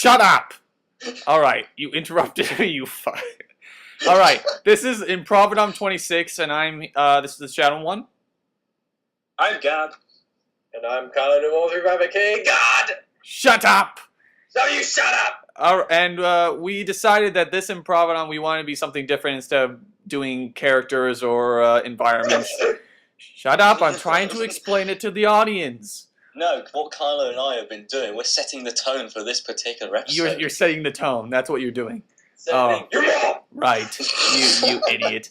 Shut up! Alright, you interrupted me, you fuck. Alright, this is Improvadom 26, and I'm, this is the Shadow One. I'm Gab. And I'm Colin the Wolfie Rabbit King. God! Shut up! No, you shut up! And we decided that this Improvadom, we wanted to be something different instead of doing characters or environments. Shut up, I'm trying to explain it to the audience. No, what Kylo and I have been doing, we're setting the tone for this particular episode. You're setting the tone, that's what you're doing. Your mom! Right, you idiot.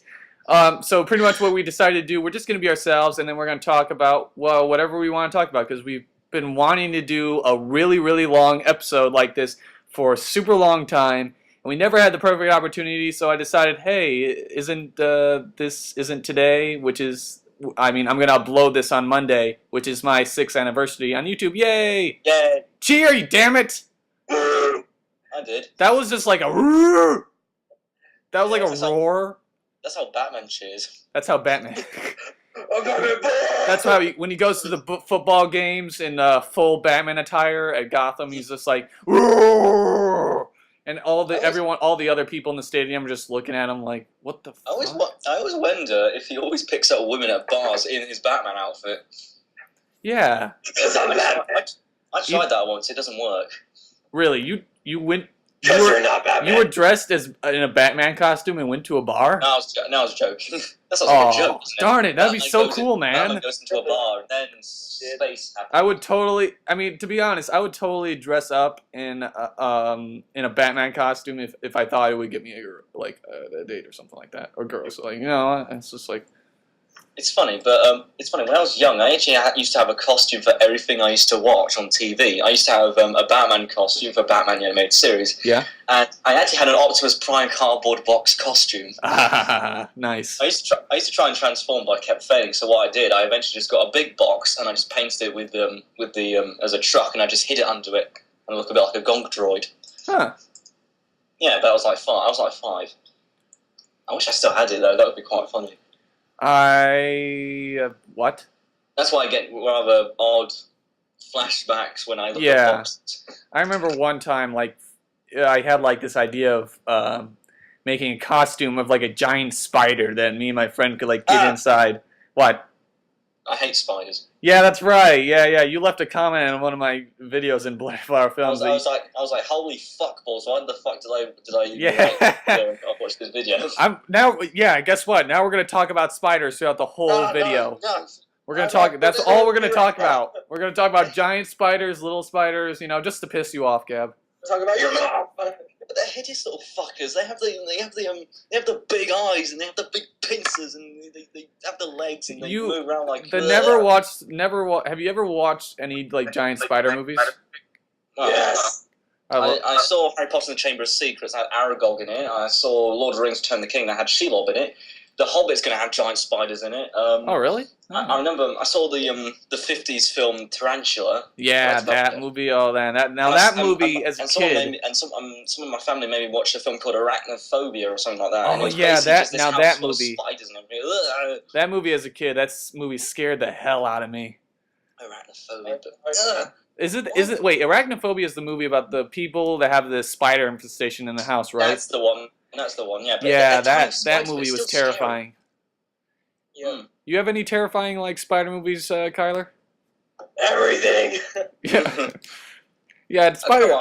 So pretty much what we decided to do, we're just going to be ourselves, and then we're going to talk about, well, whatever we want to talk about, because we've been wanting to do a really, really long episode like this for a super long time, and we never had the perfect opportunity, so I decided, hey, this isn't today, which is, I mean, I'm going to upload this on Monday, which is my 6th anniversary on YouTube. Yay! Yay! Cheer, you damn it! I did. That was just like a roar. That was like a roar. That's how Batman cheers. That's how Batman. That's how when he goes to the football games in full Batman attire at Gotham, he's just like, roar! And all the other people in the stadium are just looking at him like, what the fuck? I always wonder if he always picks up women at bars in his Batman outfit. Yeah. I tried that once. It doesn't work. Really? You went? You were dressed as in a Batman costume and went to a bar? No, I was joking. That sounds like a joke, doesn't it? Darn it! That'd be so cool, man. Batman goes into a bar and then space happens. I would totally. I mean, to be honest, I would totally dress up in a Batman costume if I thought it would get me a date or something like that, or girls. Like, you know, it's just like. It's funny, but it's funny. When I was young, I actually used to have a costume for everything I used to watch on TV. I used to have a Batman costume for Batman the Animated Series. Yeah. And I actually had an Optimus Prime cardboard box costume. Nice. I used to try and transform, but I kept failing. So what I did, I eventually just got a big box and I just painted it with the as a truck, and I just hid it under it and looked a bit like a gonk droid. Huh. Yeah, but I was like 5. I wish I still had it though. That would be quite funny. What? That's why I get rather odd flashbacks when I look at boxes. I remember one time, like, I had like this idea of making a costume of like a giant spider that me and my friend could like get inside. What? I hate spiders. Yeah, that's right. Yeah. You left a comment on one of my videos in Bloody Flower Films. I was like, holy fuck balls! Why the fuck did I even watch this video? Guess what? Now we're gonna talk about spiders throughout the whole video. No. We're gonna talk. That's all we're gonna talk about. We're gonna talk about giant spiders, little spiders. You know, just to piss you off, Gab. Talking about your mom. But they're hideous little fuckers. They have the big eyes and they have the big pincers and they have the legs and they move around like. Have you ever watched any like giant spider movies? No. Yes. I saw Harry Potter and the Chamber of Secrets. That had Aragog in it. I saw Lord of the Rings: Return of the King. That had Shelob in it. The Hobbit's going to have giant spiders in it. Oh really? I remember I saw the 50s film Tarantula. Yeah, that movie. Oh, that movie as a kid. Some of my family made me watch a film called Arachnophobia or something like that. Oh yeah, that movie. Spiders and everything. That movie as a kid, that movie scared the hell out of me. Arachnophobia. Wait, Arachnophobia is the movie about the people that have the spider infestation in the house, right? That's the one. Yeah. But yeah, that movie was terrifying. Yeah. You have any terrifying like spider movies, Kyler? Everything. Yeah, spider.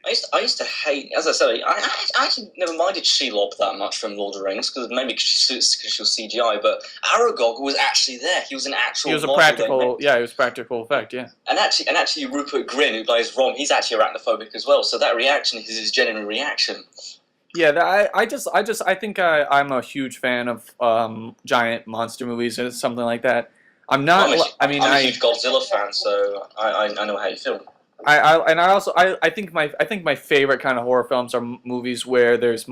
I used to hate, as I said, I actually never minded Shelob that much from Lord of the Rings because maybe because she was CGI, but Aragog was actually there. He was an actual. He was a practical. Yeah, it was practical effect. Yeah. And actually, Rupert Grint, who plays Rom, he's actually arachnophobic as well. So that reaction is his genuine reaction. Yeah, I think I'm a huge fan of giant monster movies or something like that. I'm a huge Godzilla fan, so I know how you feel. I think my favorite kind of horror films are movies where there's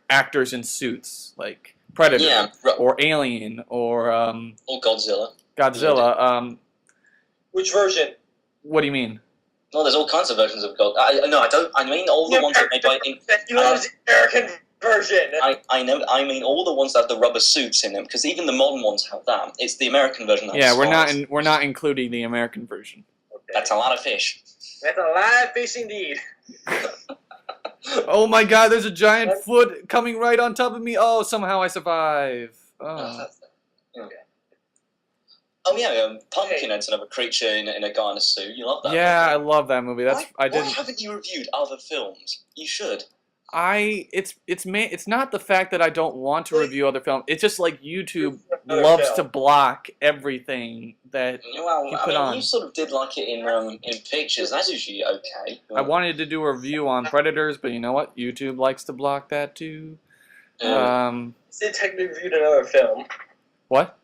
actors in suits, like Predator or Alien or Godzilla. Which version? What do you mean? No, there's all kinds of versions of God. I mean all the ones that made by. You love the American version. I mean all the ones that have the rubber suits in them, because even the modern ones have that. It's the American version. We're not including the American version. That's a lot of fish. That's a lot of fish indeed. Oh my God! There's a giant foot coming right on top of me. Oh, somehow I survive. Oh. Oh yeah, Pumpkinhead's another creature in a guy in a suit. You love that? Yeah, I movie. love that movie. Why haven't you reviewed other films? You should. It's not the fact that I don't want to review other films. It's just like YouTube Another loves film. to block everything that Well, you I put mean, on. you sort of did like it in pictures. That's usually okay. I wanted to do a review on Predators, but you know what? YouTube likes to block that too. You did technically reviewed another film. What?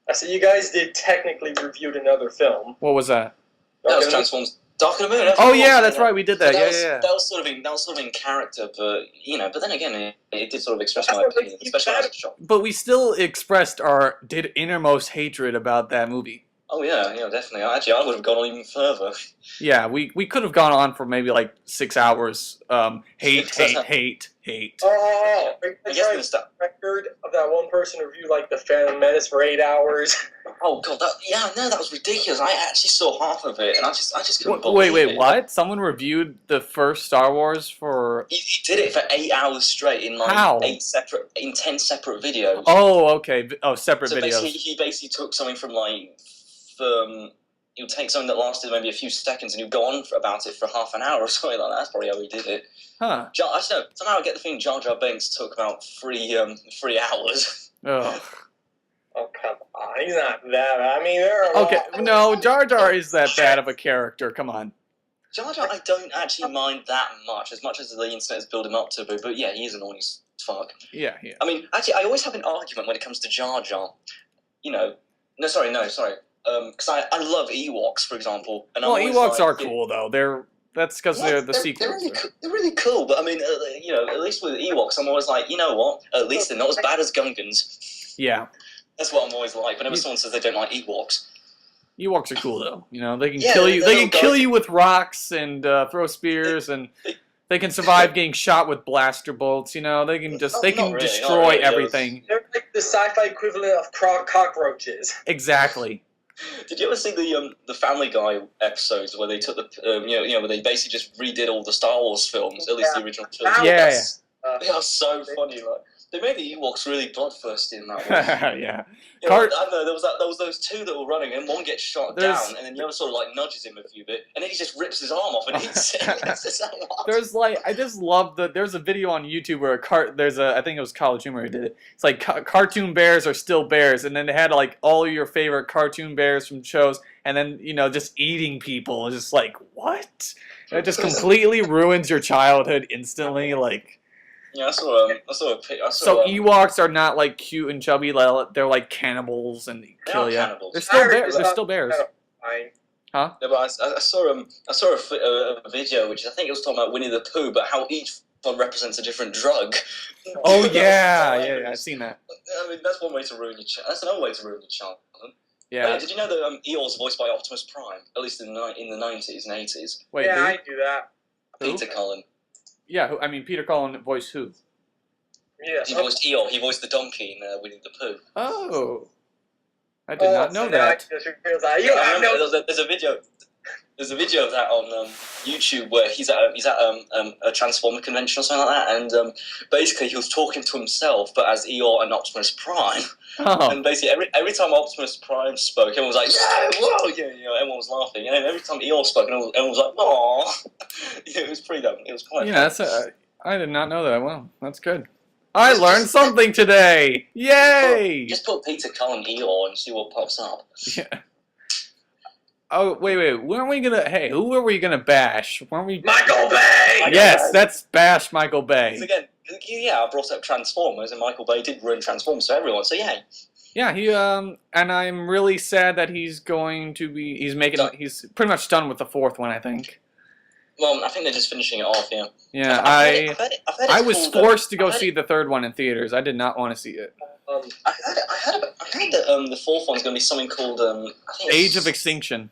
I said you guys did technically reviewed another film. What was that? That was Transformers. Dark of the Moon. Oh yeah, that's right. We did that. But Yeah. That was sort of in character, but but then again, it did sort of express That's my what opinion, makes you especially when I was better. a child. But we still expressed our innermost hatred about that movie. Oh yeah, definitely. Actually, I would have gone on even further. Yeah, we could have gone on for maybe like 6 hours. Hate. Oh, I that's guess right. the stuff. Record of that one person who reviewed like the Phantom Menace for 8 hours. Oh god, that was ridiculous. I actually saw half of it, and I just couldn't believe Wait, it. what? Someone reviewed the first Star Wars for... He did it for 8 hours straight in like How? 10 separate videos. Oh, okay. Oh, separate So videos. basically, he basically took something from like, he would take something that lasted maybe a few seconds and he'd go on about it for half an hour or something like that. That's probably how he did it. Huh. Actually, no, somehow I get the feeling Jar Jar Binks took about 3 hours. Ugh. Oh come on, he's not that. I mean, there are. Okay, no, Jar Jar is that bad of a character. Come on. Jar Jar, I don't actually mind that much as the internet has built him up to, but yeah, he is annoying as fuck. Yeah. I mean, actually, I always have an argument when it comes to Jar Jar. No, sorry. Because I love Ewoks, for example. And Well, I'm always Ewoks like, are cool though. That's because they're the sequels. They're really cool, but I mean, at least with Ewoks, I'm always like, you know what? At least they're not as bad as Gungans. Yeah. That's what I'm always like. Whenever someone says they don't like Ewoks. Ewoks are cool though. They can Yeah, kill you. they're They can little kill guys. you with rocks and throw spears, and they can survive getting shot with blaster bolts. They can Not really, destroy not really. everything. They're like the sci-fi equivalent of cockroaches. Exactly. Did you ever see the Family Guy episodes where they took the where they basically just redid all the Star Wars films, at least the original trilogy? Yeah. They are so funny. Like, they made the Ewoks really bloodthirsty in that one. Yeah. I don't know. There was those two that were running, and one gets shot There's- down, and then the other sort of like nudges him a few bit, and then he just rips his arm off and eats it. It's just so much. I just love there's a video on YouTube where I think it was College Humor who did it. It's like cartoon bears are still bears, and then they had like all your favorite cartoon bears from shows, and then just eating people. It's just like what? It just completely ruins your childhood instantly. Like Yeah, I saw so Ewoks are not like cute and chubby. They're like cannibals and they kill are you. cannibals. They're still bears. They're still bears. Fine. Yeah, but I saw a video which I think it was talking about Winnie the Pooh, but how each one represents a different drug. Oh That's yeah, hilarious. I've seen that. I mean, that's one way to ruin your child. That's another way to ruin your childhood. Yeah. Did you know that Eeyore's voiced by Optimus Prime, at least in the 90s and 80s? Wait, Yeah, who? I do that. Who? Peter Cullen. Yeah, I mean Peter Cullen voiced who? Yes. He voiced Eeyore. He voiced the donkey in Winnie the Pooh. Oh, I did not know that. There's a video. There's a video of that on YouTube where he's at a Transformer convention or something like that, and basically he was talking to himself, but as Eeyore and Optimus Prime. Oh. And basically every time Optimus Prime spoke, everyone was like, "Yeah, whoa!" Everyone was laughing, and then every time Eeyore spoke, everyone was like, "Aww." It was pretty dumb. It was quite. Yeah, I did not know that. Well, that's good. I learned something today. Yay! Just put Peter Cullen Eeyore and see what pops up. Yeah. Oh wait! Weren't we gonna? Hey, who were we gonna bash? Weren't we? Michael Bay! Yes, that's bash Michael Bay. Again, I brought up Transformers, and Michael Bay did ruin Transformers for everyone. So yeah. Yeah, and I'm really sad that he's pretty much done with the fourth one, I think. Well, I think they're just finishing it off. Yeah. Yeah, I've heard it's I was called, forced to go I've heard see the third one in theaters. I did not want to see it. I heard that the fourth one's going to be something called I think it's, Age of Extinction.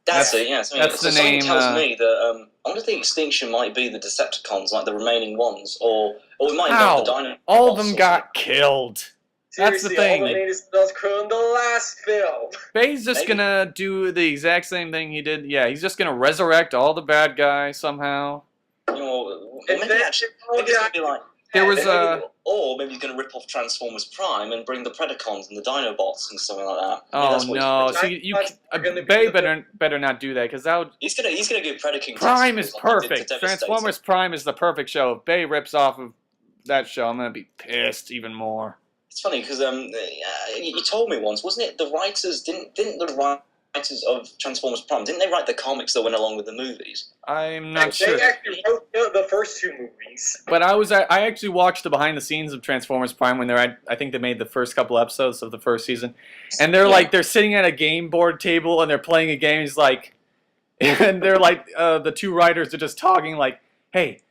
That's it. Yeah. That's the name. Tells me that I wonder if the extinction might be the Decepticons, like the remaining ones, or it might How? be the dinosaurs. All of them got killed. That's the Seriously, thing. all the maintenance was crew in the last film. Bay's just gonna do the exact same thing he did. Yeah, he's just gonna resurrect all the bad guys somehow. You know, And maybe then actually, maybe it's gonna be like. There was or maybe he's gonna rip off Transformers Prime and bring the Predacons and the Dinobots and something like that. Maybe oh that's what no! he's See, Bay better not do that because that would. He's gonna give Predaking. Prime is like he did to perfect. Devastator. Transformers Prime is the perfect show. If Bay rips off of that show, I'm gonna be pissed even more. It's funny because you told me once, wasn't it? The writers didn't the writers of Transformers Prime didn't they write the comics that went along with the movies? I'm not sure. They actually wrote the first 2 movies. But I actually watched the behind the scenes of Transformers Prime when I think they made the first couple episodes of the first season, and they're sitting at a game board table and they're playing a game. He's like, and they're like the 2 writers are just talking like, hey.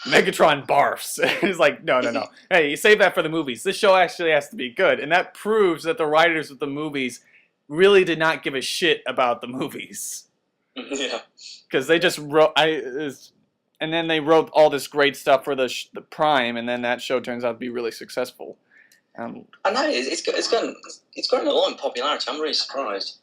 Megatron barfs. He's like, no. Hey, you save that for the movies. This show actually has to be good. And that proves that the writers of the movies really did not give a shit about the movies. Yeah. Because they just wrote... and then they wrote all this great stuff for the Prime, and then that show turns out to be really successful. I know, it's grown a lot in popularity. I'm really surprised.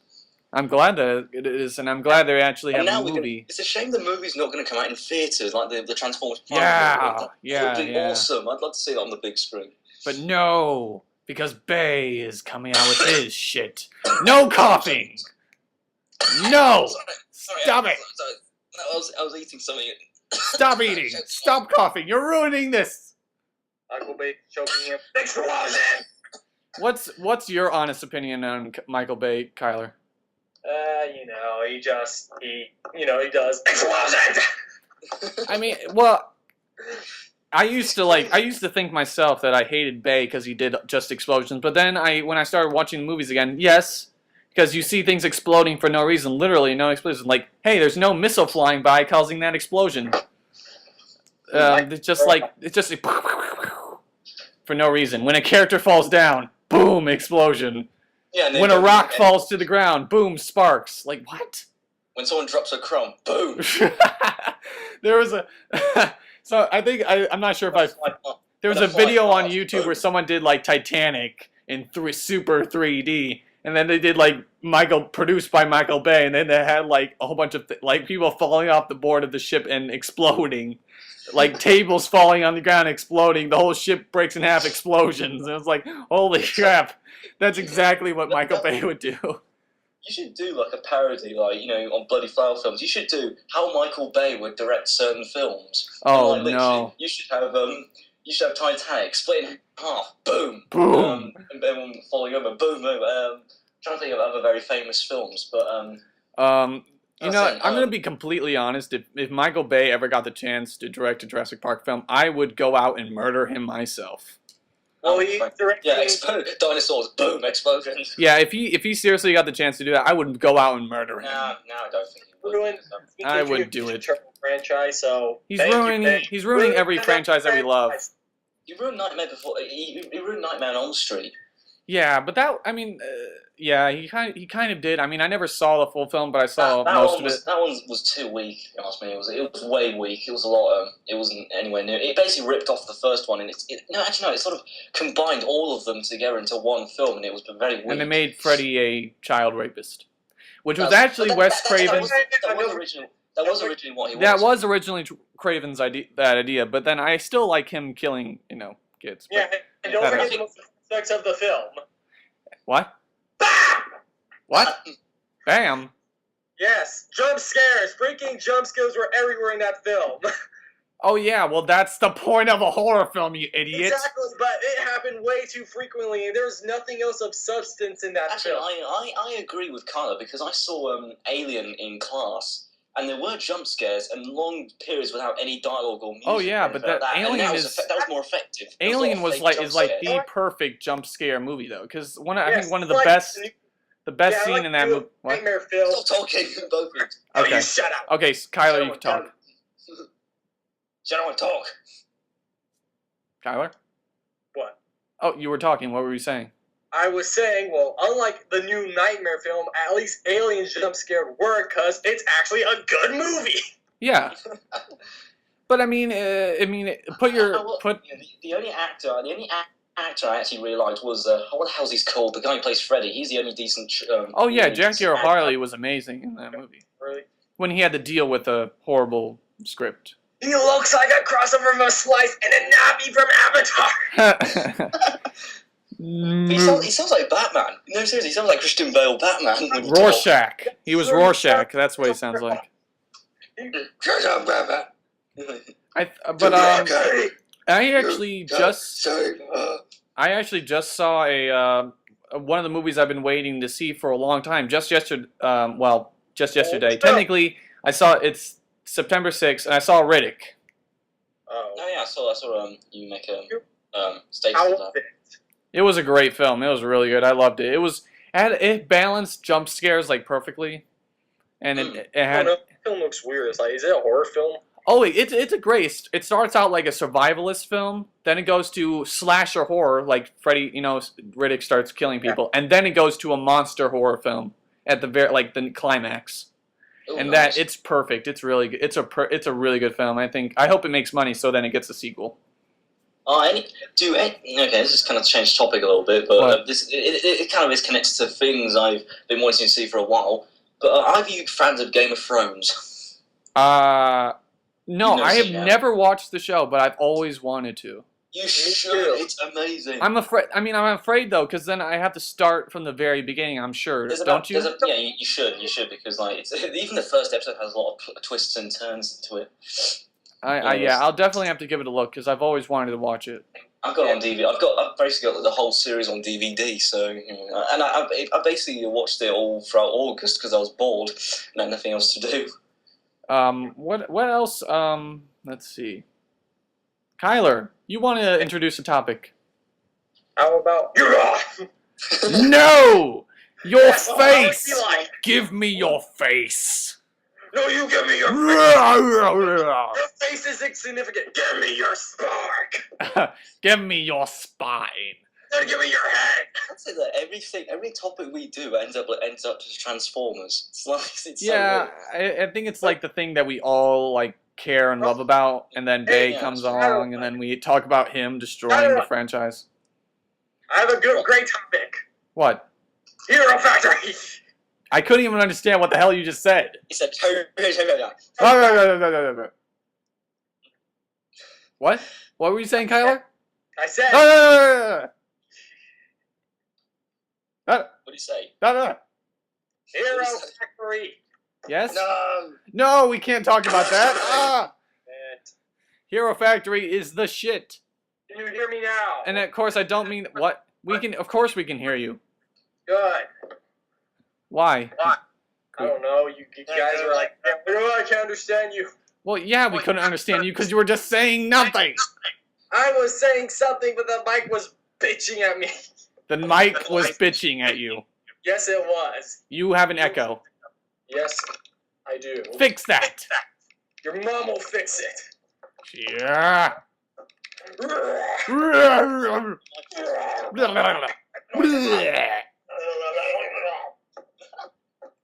I'm glad that it is, and I'm glad they actually have a movie. It's a shame the movie's not going to come out in theatres, like the Transformers Prime movie. That would be awesome. I'd love to see that on the big screen. But no, because Bay is coming out with his shit. No coughing! No! Sorry, Stop it! I was eating something. Stop eating! Stop coughing! You're ruining this! Michael Bay choking him. Explosion! What's your honest opinion on Michael Bay, Kyler? He does explosions. I mean, well, I used to think myself that I hated Bay because he did just explosions, but then when I started watching the movies again, yes, because you see things exploding for no reason, literally no explosion. Like, hey, there's no missile flying by causing that explosion. It's just for no reason. When a character falls down, boom, explosion. Yeah, when a rock falls to the ground, boom, sparks. Like, what? When someone drops a crumb, boom. There was a... So, I think... I'm not sure if there was a video on YouTube where someone did, like, Titanic in super 3D. And then they did, like, produced by Michael Bay. And then they had, like, a whole bunch of, people falling off the board of the ship and exploding. Like, tables falling on the ground, exploding. The whole ship breaks in half, explosions. And it was like, holy crap. That's exactly what Michael Bay would do. You should do, like, a parody, like, on Bloody Flower films. You should do how Michael Bay would direct certain films. Oh, and, like, no. You should have Titanic split in half, boom. Boom. And then falling over, boom, boom. Trying to think of other very famous films, but, I'm going to be completely honest. If Michael Bay ever got the chance to direct a Jurassic Park film, I would go out and murder him myself. Well, he directed... Yeah, dinosaurs, boom, explosions. Yeah, if he seriously got the chance to do that, I would go out and murder him. No, I don't think he would. I would do it. Franchise, so he's ruining every franchise that we love. You ruined Nightmare before. You ruined Nightmare on Elm Street. Yeah, but yeah, he kind of did. I mean, I never saw the full film, but I saw most of it. That one was too weak. If you ask me, it was way weak. It was a lot. It wasn't anywhere near. It basically ripped off the first one, and it sort of combined all of them together into one film, and it was very weak. And they made Freddy a child rapist, which was actually Wes Craven's. That was originally what he was. That was originally Craven's idea, but then I still like him killing, kids. Yeah, and don't forget the most aspects of the film. What? What? Bam. Yes, jump scares. Freaking jump scares were everywhere in that film. Oh yeah, well that's the point of a horror film, you idiot. Exactly, but it happened way too frequently, and there's nothing else of substance in that film. Actually, I agree with Kyla, because I saw Alien in class, and there were jump scares and long periods without any dialogue or music. Oh yeah, but that Alien that was more effective. Alien is like the perfect jump scare movie though, because I think one of the best. The best scene in that movie. What? Nightmare film. Stop talking, both of you. Okay. You shut up. Okay, Kyler, you can talk. Shut up and talk. Kyler? What? Oh, you were talking. What were you saying? I was saying, well, unlike the new Nightmare film, at least Alien's jump scare work because it's actually a good movie. Yeah. But I mean, put your. The only actor actor I actually really liked was what the hell's he called? The guy who plays Freddy. He's the only decent. Oh yeah, only Jackie decent actor. O'Harley was amazing in that movie. Really? When he had to deal with a horrible script. He looks like a crossover of a Slice and a Navi from Avatar. He sounds like Batman. No, seriously, he sounds like Christian Bale Batman. When he talks. Rorschach. He was Rorschach. That's what he sounds like. Batman. I actually just saw a one of the movies I've been waiting to see for a long time. Just yesterday. Technically, I saw it's September 6th, and I saw Riddick. Oh yeah, I saw you make a statement of that. It was a great film. It was really good. I loved it. It balanced jump scares like perfectly, and it had. The film looks weird. It's like, is it a horror film? Oh, it's a great. It starts out like a survivalist film, then it goes to slasher horror, like Freddy. Riddick starts killing people, and then it goes to a monster horror film at the the climax. Ooh, And nice. it's perfect. It's really good. It's a really good film. I hope it makes money, so then it gets a sequel. Okay, this is kind of changed topic a little bit, but What? It kind of is connected to things I've been wanting to see for a while. But are you fans of Game of Thrones? No, You've I have seen that? never watched the show, but I've always wanted to. You should. It's amazing. I'm afraid though, because then I have to start from the very beginning. I'm sure, don't you? Yeah, you should because even the first episode has a lot of twists and turns to it. I'll definitely have to give it a look because I've always wanted to watch it. I've got it on DVD. I've basically got the whole series on DVD. So, and I basically watched it all throughout August because I was bored and had nothing else to do. What else? Let's see. Kyler, you want to introduce a topic? How about No! Your That's what I would face! be like. Give me your face! No, you give me your face. Your face is insignificant. Give me your spark. Give me your spine. Then give me your head. I'd say that every topic we do ends up to Transformers. It's Yeah, so weird. I think it's like the thing that we all like care and love about, and then Bay Yeah, comes I don't along, and then we talk about him destroying the franchise. I have a great topic. What? Hero Factory. I couldn't even understand what the hell you just said. It's a What? What were you saying, Kyler? I said. What do you say? Hero Factory. Yes? No. No, we can't talk about that. And Hero Factory is the shit. can you hear me now? And of course, I don't mean what we can. Of course, we can hear you. Good. Why? I don't know. You guys were like, I can't understand you. Well, yeah, we couldn't understand you because you were just saying nothing. I was saying something, but the mic was bitching at me. The mic was bitching at you. Yes, it was. You have an echo. Yes, I do. Fix that. Your mom will fix it. Yeah.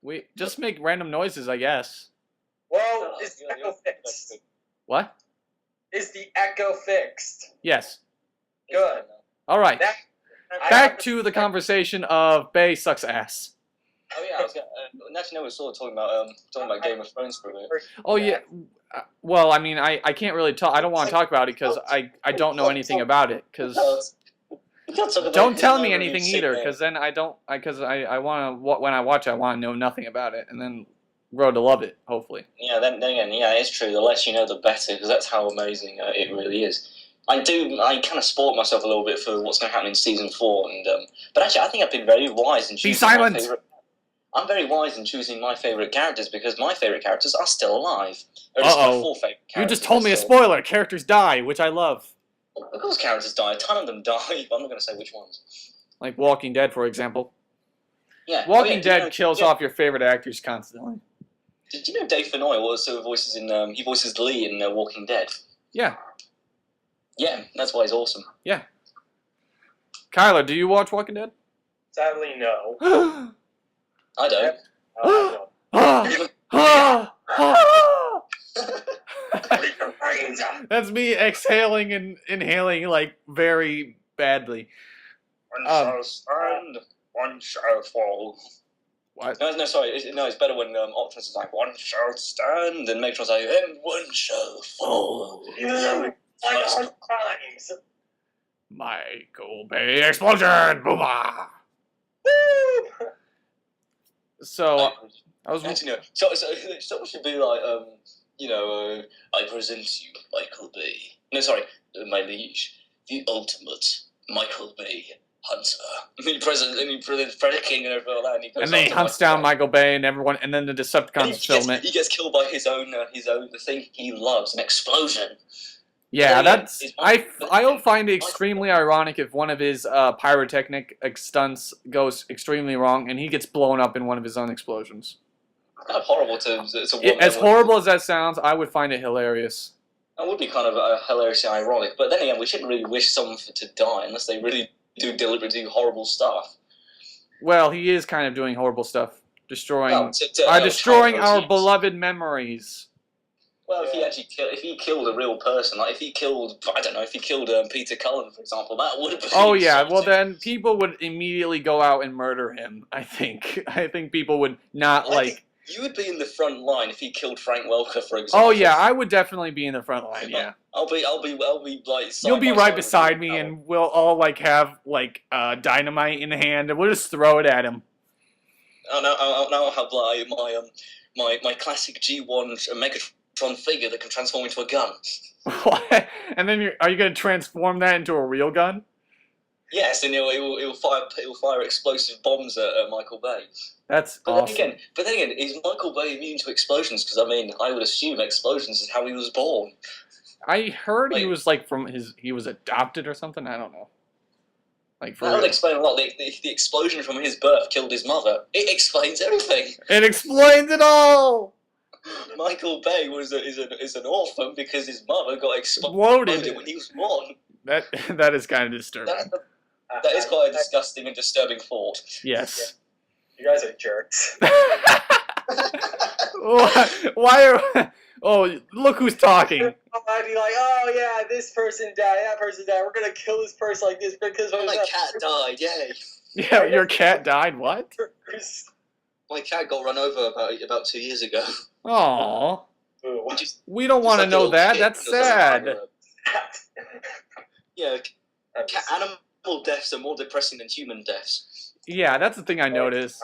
We just make random noises, I guess. Well, is the echo fixed? What? Is the echo fixed? Yes. Good. All right. That- Back to the conversation of Bay sucks ass. Oh yeah, I was actually we're sort of talking about Game of Thrones for a bit. Oh yeah. Well, I mean, I can't really talk. I don't want to talk about it because I don't know anything about it. Because don't tell me anything either. Because then I don't. I want to. When I watch it, I want to know nothing about it, and then grow to love it. Hopefully. Yeah. Then again, yeah, it's true. The less you know, the better. Because that's how amazing it really is. I kind of sport myself a little bit for what's going to happen in season 4, and but actually, I think I've been very wise in choosing. Be silent. I'm very wise in choosing my favourite characters because my favourite characters are still alive. Or at least my 4 favourite characters. You just told me a spoiler. Characters die, which I love. Of course, characters die. A ton of them die, but I'm not going to say which ones. Like Walking Dead, for example. Yeah. Walking Dead kills off your favorite actors constantly. Did you know Dave Fennoy also voices he voices Lee in Walking Dead? Yeah. Yeah, that's why he's awesome. Yeah. Kyler, do you watch Walking Dead? Sadly, no. I don't. That's me exhaling and inhaling like very badly. One shall stand, one shall fall. What? No, sorry. It's better when Optimus is like, one shall stand, and Megatron's like, and one shall fall. Times. Michael Bay explosion! Booma! Woo! So I was. Actually, no. So should be like, I present to you Michael Bay. No, sorry, my liege, the ultimate Michael Bay hunter. And he presents Predator King and everything like that, and he goes. And then he hunts down Michael Bay and everyone, and then the Decepticons film it. He gets killed by his own the thing he loves, an explosion. Yeah, that's I find it extremely ironic if one of his pyrotechnic stunts goes extremely wrong and he gets blown up in one of his own explosions. Kind of horrible to as horrible as that sounds, I would find it hilarious. That would be kind of hilariously ironic, but then again, we shouldn't really wish someone to die unless they really do deliberately do horrible stuff. Well, he is kind of doing horrible stuff, destroying our beloved memories. Well, if he killed a real person, like if he killed Peter Cullen, for example, that would have been. Oh yeah, well then people would immediately go out and murder him. I think people would not like. You would be in the front line if he killed Frank Welker, for example. Oh yeah, I would definitely be in the front line. Yeah. I'll be like. You'll be right beside me, and we'll all like have like dynamite in hand, and we'll just throw it at him. I'll have like my classic G1 Megatron figure that can transform into a gun. What? And then are you going to transform that into a real gun? Yes, and he'll fire explosive bombs at Michael Bay. That's awesome. But then again, is Michael Bay immune to explosions? Because I would assume explosions is how he was born. I heard he was like he was adopted or something. I don't know. Like that would explain a lot. The explosion from his birth killed his mother. It explains everything. It explains it all. Michael Bay is an orphan because his mother got exploded when he was born. That is kind of disturbing. That is quite a disgusting and disturbing thought. Yes. Yeah. You guys are jerks. Why are... Oh, look who's talking. I'd be like, oh yeah, this person died, that person died. We're gonna kill this person like this because my cat died. Yay. Yeah, your cat died. What? My cat got run over about 2 years ago. Aww. We don't want to know that. That's sad. Yeah, animal deaths are more depressing than human deaths. Yeah, that's the thing I noticed.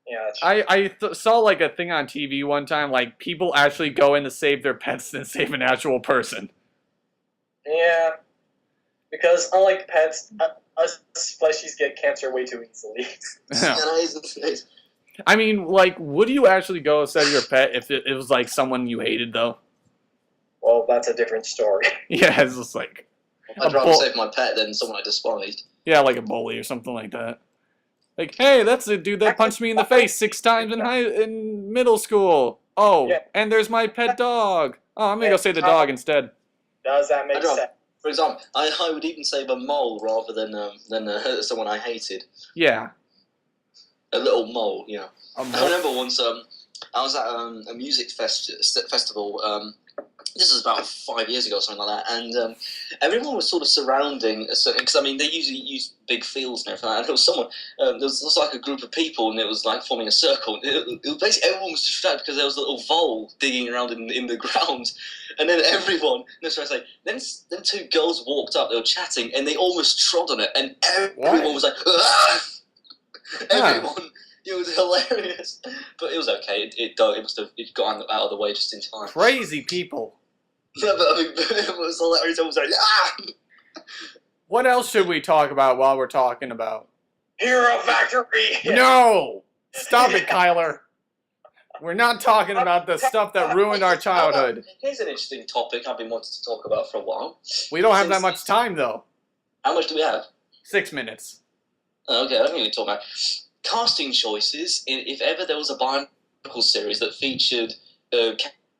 Yeah, I saw like a thing on TV one time, like people actually go in to save their pets than save an actual person. Yeah, because unlike pets, us fleshies get cancer way too easily. I mean, like, would you actually go save your pet if it was like someone you hated, though? Well, that's a different story. Yeah, it's just like... I'd rather save my pet than someone I despised. Yeah, like a bully or something like that. Like, hey, that's the dude that punched me in the face 6 times in middle school. Oh, yeah. And there's my pet dog. Oh, I'm gonna go save the dog instead. Does that make sense? For example, I would even save a mole rather than someone I hated. Yeah. A little mole, yeah. I remember once I was at a music festival. This was about 5 years ago or something like that, and everyone was sort of surrounding a certain, because I mean they usually use big fields and everything like that, and there was someone, there was like a group of people, and it was like forming a circle. It was basically everyone was distracted because there was a little vole digging around in the ground, and then everyone, no, sorry, I say, then 2 girls walked up, they were chatting, and they almost trod on it, and everyone was like, ah! Everyone. It was hilarious, but it was okay. It got out of the way just in time. Crazy people. Yeah, but I mean, it was hilarious. I was like, ah! What else should we talk about while we're talking about? Hero Factory! No! Stop it, Kyler. We're not talking about the stuff that ruined our childhood. Here's an interesting topic I've been wanting to talk about for a while. We don't have that much time, though. How much do we have? 6 minutes. Okay, I don't really talk about casting choices. If ever there was a biographical series that featured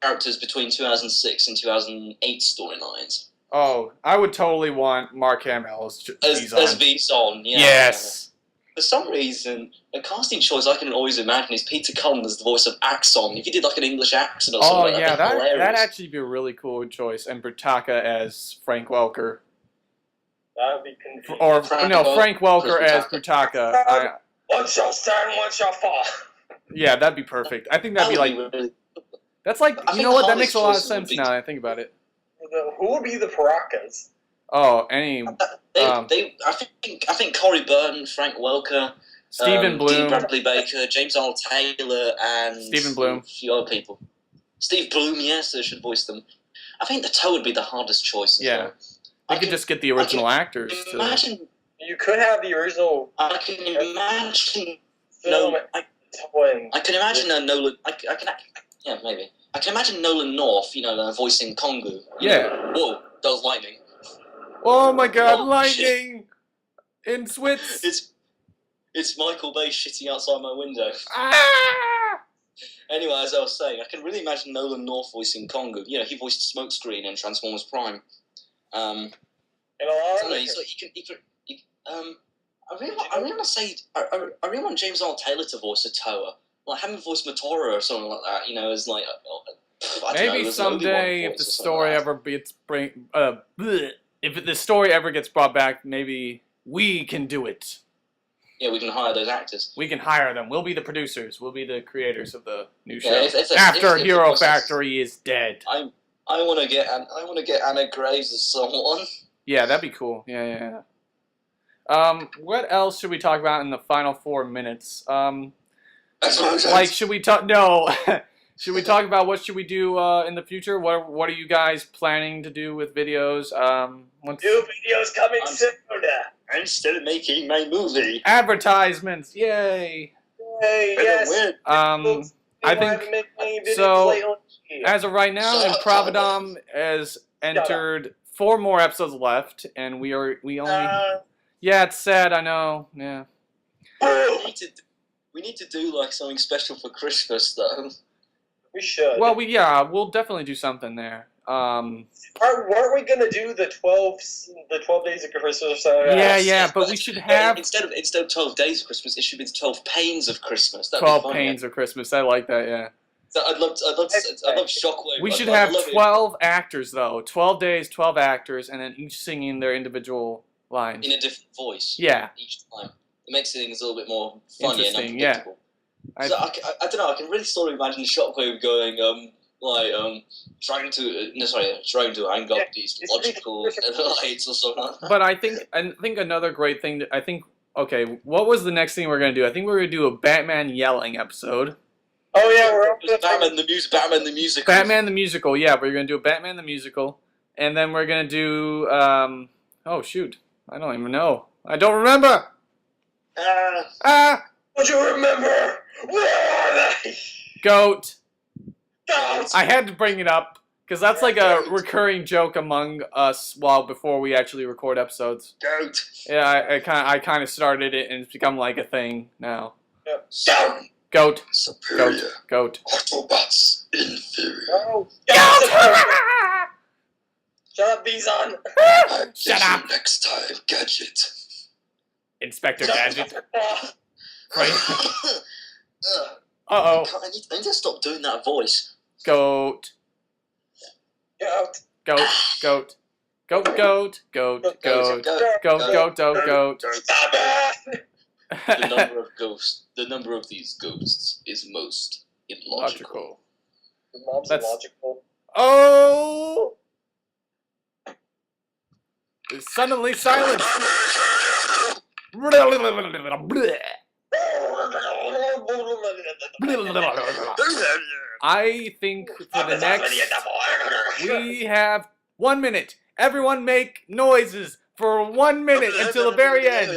characters between 2006 and 2008 storylines. Oh, I would totally want Mark Hamill as Vison. Yeah. Yes. For some reason, a casting choice I can always imagine is Peter Cullen as the voice of Axon. If he did like an English accent or something, that'd actually be a really cool choice. And Bertaka as Frank Welker. That would be convenient. Or Frank Welker as Brutaka. One shall stand, one shall fall. Yeah, that'd be perfect. I think that'd be like. Really, That's like, I you think know the what? That hardest makes a lot of choices would sense be- now that I think about it. Who would be the Parakas? Oh, any I think Corey Burton, Frank Welker, Stephen D. Bloom. Bradley Baker, James Arnold Taylor, and Stephen Bloom. a few other people. Steve Bloom, yes, they should voice them. I think the toe would be the hardest choice. Yeah. I could just get the original actors to. Imagine. You could have the original. I can imagine. Film twin. I can imagine Nolan. Yeah, maybe. I can imagine Nolan North, voicing Kongu. Yeah. Whoa, that was lightning. Oh my God! Oh, lightning in Switz. It's Michael Bay shitting outside my window. Ah! Anyway, as I was saying, I can really imagine Nolan North voicing Kongu. He voiced Smokescreen in Transformers Prime. And a lot of I really want to say, I really want James Arnold Taylor to voice a Toa. Like, have him voice Motora or something like that, as like... Maybe someday, if the story ever if the story ever gets brought back, maybe we can do it. Yeah, we can hire those actors. We can hire them. We'll be the producers. We'll be the creators of the new show. If After Hero Factory is dead. I want to get Anna Graves as someone. Yeah, that'd be cool. Yeah. What else should we talk about in the final 4 minutes? Should we talk? No. Should we talk about what should we do in the future? What are you guys planning to do with videos? new videos coming soon. I'm still making my movie. Advertisements, yay! Hey, yes. I think so. As of right now, Improvadom has entered 4 more episodes left, and we only. Yeah, it's sad. I know. Yeah. We need to do like something special for Christmas, though. We should. Well, we'll definitely do something there. Weren't we gonna do the 12 days of Christmas or something? Yeah, but we should have instead of 12 days of Christmas, it should be 12 pains of Christmas. That'd 12 be fun, pains of Christmas. I like that. Yeah. So I'd love Shockwave. We should have 12 actors though. 12 days, 12 actors, and then each singing their individual lines in a different voice. Yeah. Each time, it makes things a little bit more funny and interesting. unpredictable. Yeah. So I don't know. I can really sort of imagine Shockwave going, trying to hang up these logical lights or something like that. But I think another great thing. Okay, what was the next thing we're gonna do? I think we're gonna do a Batman yelling episode. Oh yeah, Batman the musical. Batman the musical. Yeah, we're gonna do a Batman the musical, and then we're gonna do. Oh shoot! I don't even know. I don't remember. Don't you remember? Where are they? Goat. Goat. I had to bring it up because that's like a recurring joke among us. Before we actually record episodes. Goat. Yeah, I kind of started it, and it's become like a thing now. Down. Goat. Superior. Goat. Autobots inferior. Oh, Goat. Shut up, Bison. Shut up. Next time, Gadget. Inspector Gadget. Right. I need to stop doing that voice. Goat. Goat. Goat. Goat. Goat. Goat. Goat. Goat. Goat. Goat. Goat. Stop it! The number of these ghosts is most illogical. Your mom's That's- illogical. Oh! Suddenly silence. I think for the next we have 1 minute. Everyone make noises for 1 minute until the very end.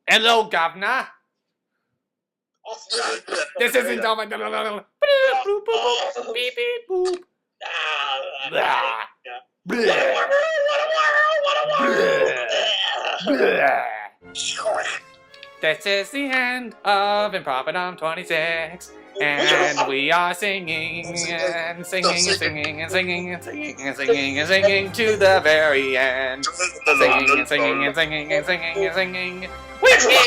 Hello, governor. This isn't beep beep boop. This is the end of Improvadom 26. And we are singing and singing and singing and singing and singing and singing and singing to the very end. Singing and singing and singing and singing and singing. Wiki!